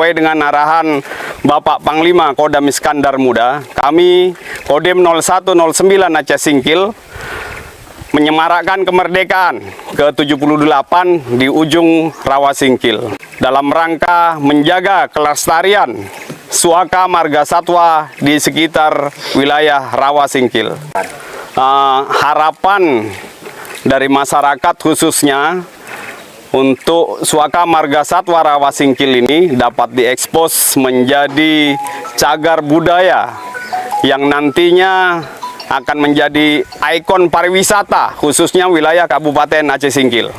sesuai dengan arahan Bapak Panglima Kodam Iskandar Muda, kami Kodim 0109 Aceh Singkil menyemarakkan kemerdekaan ke-78 di ujung Rawa Singkil dalam rangka menjaga kelestarian suaka marga satwa di sekitar wilayah Rawa Singkil. Harapan dari masyarakat khususnya untuk suaka marga satwa Rawa Singkil ini dapat diekspos menjadi cagar budaya yang nantinya akan menjadi ikon pariwisata khususnya wilayah Kabupaten Aceh Singkil.